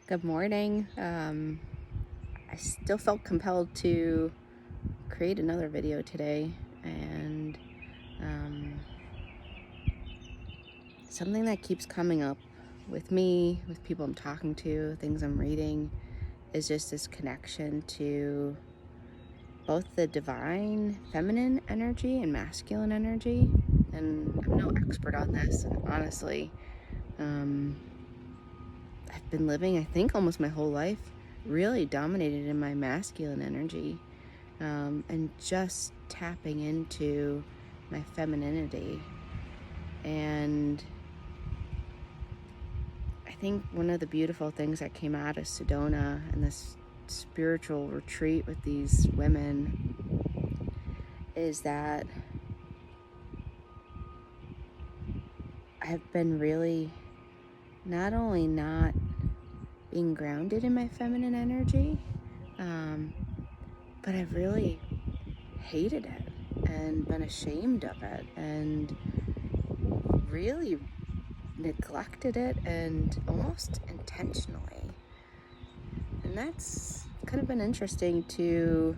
Good morning. I still felt compelled to create another video today, and something that keeps coming up with me, with people I'm talking to, things I'm reading, is just this connection to both the divine feminine energy and masculine energy. And I'm no expert on this, and honestly, I've been living, I think, almost my whole life really dominated in my masculine energy, and just tapping into my femininity. And I think one of the beautiful things that came out of Sedona and this spiritual retreat with these women is that I've been really not only not being grounded in my feminine energy, but I've really hated it and been ashamed of it and really neglected it, and almost intentionally. And that's kind of been interesting to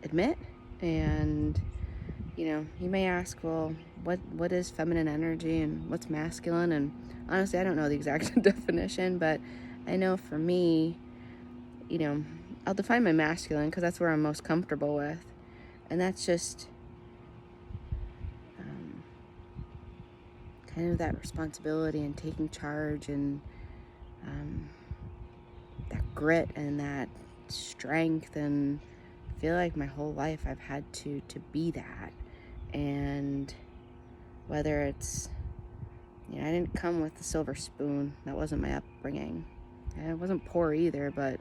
admit. And you may ask, well, what is feminine energy and what's masculine? And honestly, I don't know the exact definition, but I know for me, I'll define my masculine because that's where I'm most comfortable with. And that's just kind of that responsibility and taking charge, and that grit and that strength. And I feel like my whole life I've had to be that. And whether it's, I didn't come with a silver spoon. That wasn't my upbringing. And I wasn't poor either, but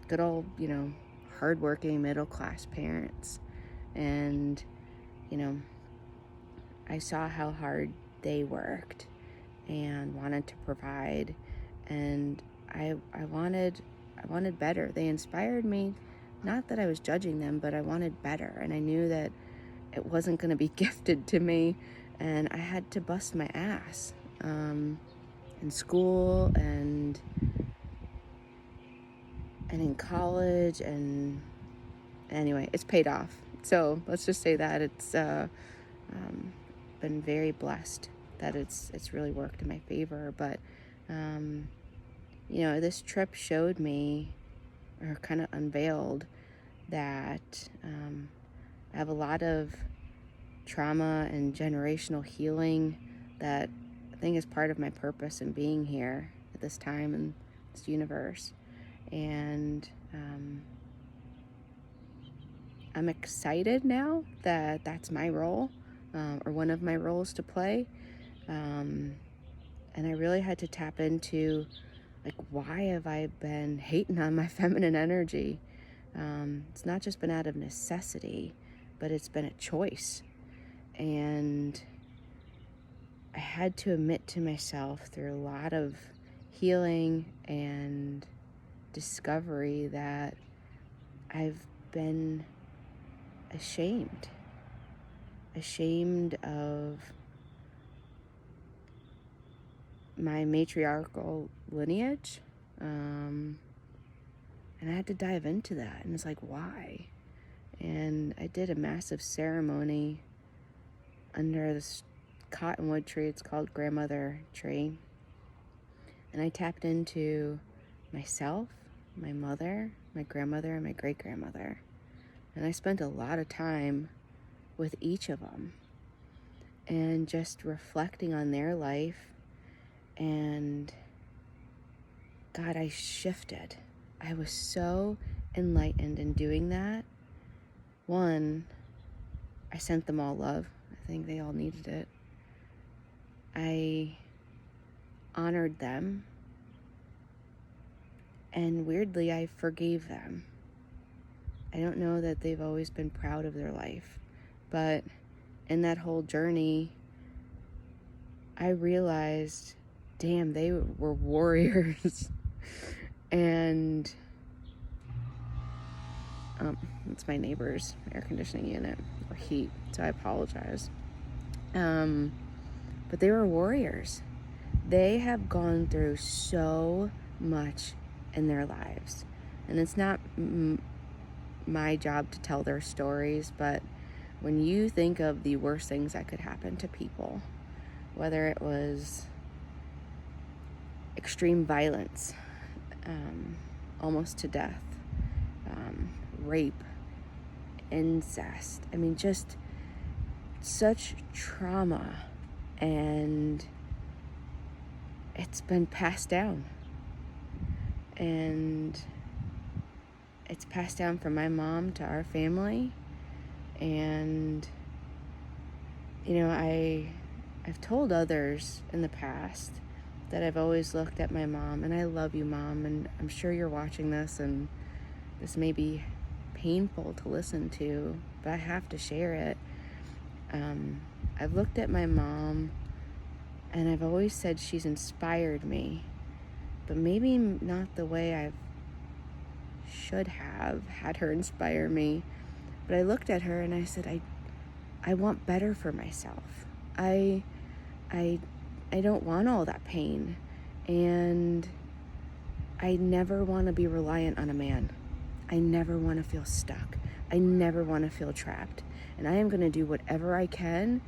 good old, hardworking middle-class parents. And, I saw how hard they worked and wanted to provide. And I wanted better. They inspired me. Not that I was judging them, but I wanted better. And I knew that it wasn't going to be gifted to me. And I had to bust my ass in school and in college. And anyway, it's paid off. So let's just say that it's been very blessed that it's really worked in my favor. But this trip showed me, or kind of unveiled, that I have a lot of trauma and generational healing that I think is part of my purpose in being here at this time in this universe. And I'm excited now that that's my role, or one of my roles to play. And I really had to tap into, like, why have I been hating on my feminine energy? It's not just been out of necessity, but it's been a choice. And I had to admit to myself through a lot of healing and discovery that I've been ashamed of my matriarchal lineage. And I had to dive into that. And it's like, why? And I did a massive ceremony under this cottonwood tree. It's called Grandmother Tree. And I tapped into myself, my mother, my grandmother, and my great-grandmother. And I spent a lot of time with each of them and just reflecting on their life. And God, I shifted. I was so enlightened in doing that. One, I sent them all love. I think they all needed it. I honored them. And weirdly, I forgave them. I don't know that they've always been proud of their life, but in that whole journey, I realized, damn, they were warriors. And it's my neighbor's air conditioning unit, or heat, so I apologize. But they were warriors. they have gone through so much in their lives. And it's not my job to tell their stories, but when you think of the worst things that could happen to people, whether it was extreme violence, almost to death, rape, incest, I mean, just such trauma, and it's been passed down. And it's passed down from my mom to our family. And, you know, I've told others in the past that I've always looked at my mom, and I love you, Mom, and I'm sure you're watching this, and this may be painful to listen to, but I have to share it. I've looked at my mom, and I've always said she's inspired me, but maybe not the way I should have had her inspire me. But I looked at her and I said, I want better for myself. I don't want all that pain, and I never want to be reliant on a man. I never want to feel stuck. I never want to feel trapped. And I am going to do whatever I can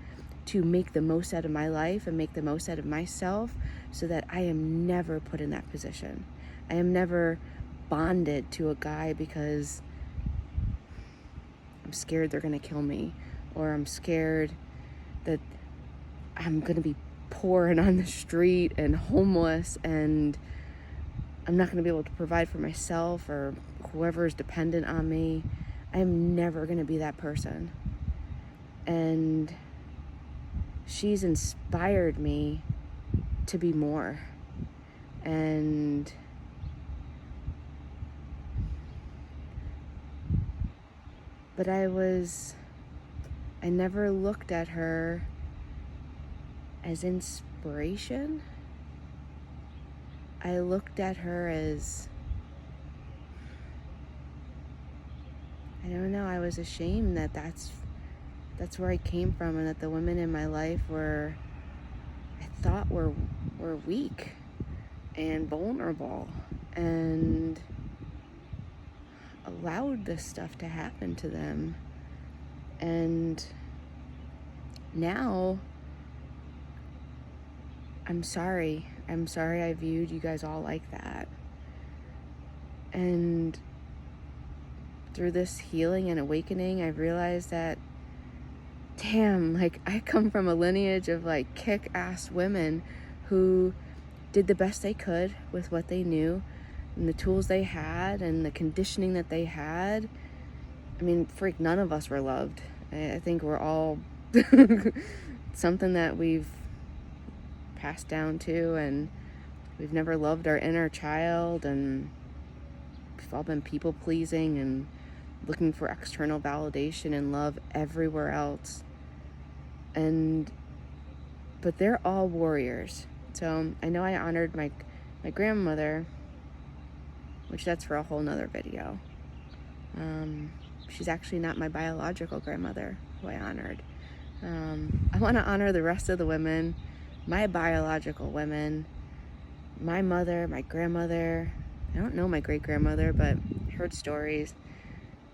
to make the most out of my life and make the most out of myself, so that I am never put in that position. I am never bonded to a guy because I'm scared they're going to kill me, or I'm scared that I'm going to be poor and on the street and homeless, and I'm not going to be able to provide for myself or whoever is dependent on me. I am never going to be that person. And she's inspired me to be more. And but I never looked at her as inspiration. I looked at her as, I don't know, I was ashamed that that's where I came from, and that the women in my life I thought were weak and vulnerable and allowed this stuff to happen to them. And now I'm sorry I viewed you guys all like that. And through this healing and awakening, I've realized that, damn, like, I come from a lineage of like kick-ass women who did the best they could with what they knew and the tools they had and the conditioning that they had. I mean, freak, none of us were loved. I think we're all something that we've passed down to, and we've never loved our inner child, and we've all been people pleasing and looking for external validation and love everywhere else. But they're all warriors. So I know I honored my grandmother, which that's for a whole nother video. She's actually not my biological grandmother who I honored. I want to honor the rest of the women, my biological women, my mother, my grandmother. I don't know my great-grandmother, but I heard stories.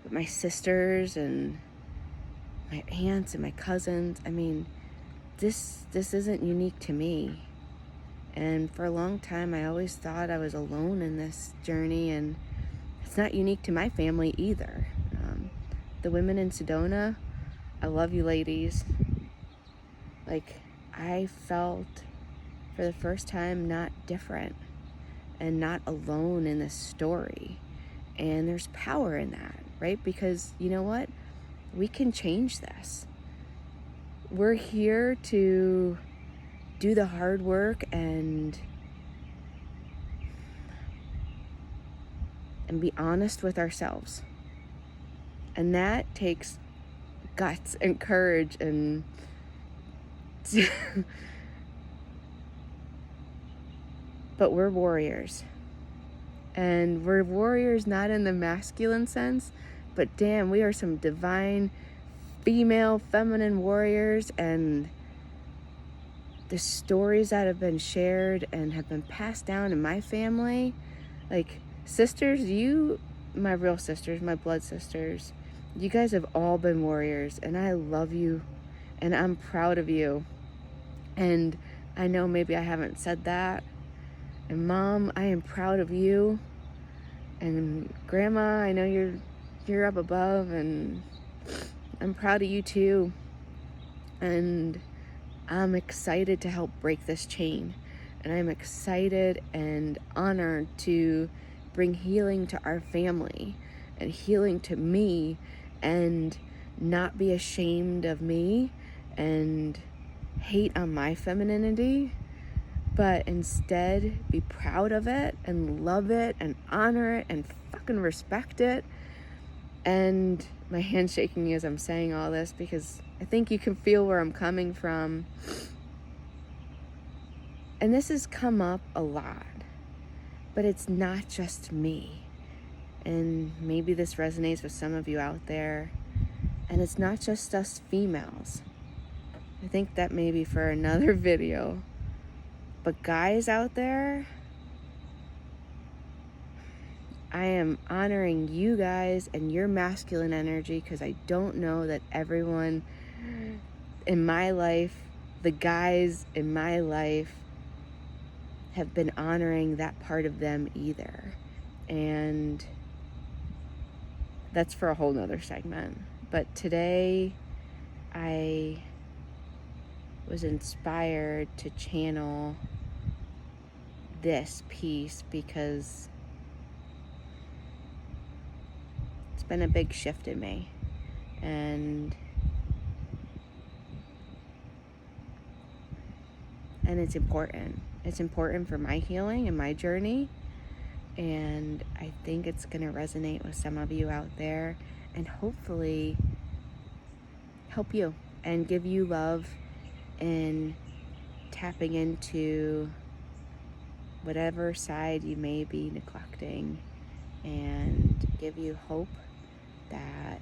But my sisters and my aunts and my cousins, I mean, this isn't unique to me. And for a long time, I always thought I was alone in this journey, and it's not unique to my family either. The women in Sedona, I love you ladies. Like, I felt for the first time not different and not alone in this story. And there's power in that, right? Because you know what? We can change this. We're here to do the hard work and be honest with ourselves. And that takes guts and courage and but we're warriors. And we're warriors not in the masculine sense, but damn, we are some divine female, feminine warriors, and the stories that have been shared and have been passed down in my family, like sisters, my real sisters, my blood sisters, you guys have all been warriors, and I love you and I'm proud of you. And I know maybe I haven't said that. And Mom, I am proud of you. And Grandma, I know you're up above, and I'm proud of you too. And I'm excited to help break this chain. And I'm excited and honored to bring healing to our family and healing to me, and not be ashamed of me and hate on my femininity, but instead be proud of it and love it and honor it and fucking respect it. And my hand's shaking as I'm saying all this, because I think you can feel where I'm coming from. And this has come up a lot, but it's not just me. And maybe this resonates with some of you out there. And it's not just us females. I think that may be for another video. But guys out there, I am honoring you guys and your masculine energy, because I don't know that everyone in my life, the guys in my life, have been honoring that part of them either. And that's for a whole nother segment. But today I was inspired to channel this piece, because it's been a big shift in me. And it's important. It's important for my healing and my journey. And I think it's going to resonate with some of you out there, and hopefully help you and give you love in tapping into whatever side you may be neglecting, and give you hope that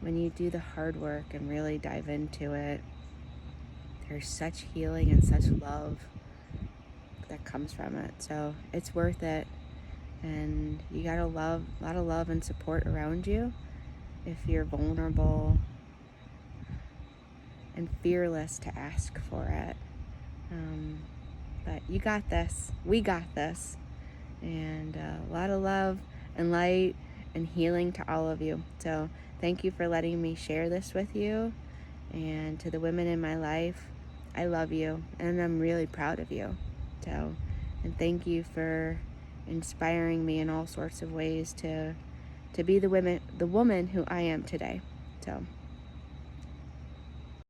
when you do the hard work and really dive into it, there's such healing and such love that comes from it. So it's worth it. And you got a lot of love and support around you if you're vulnerable and fearless to ask for it. But you got this. We got this. And a lot of love and light and healing to all of you. So thank you for letting me share this with you. And to the women in my life, I love you, and I'm really proud of you. So, and thank you for inspiring me in all sorts of ways to be the woman who I am today. So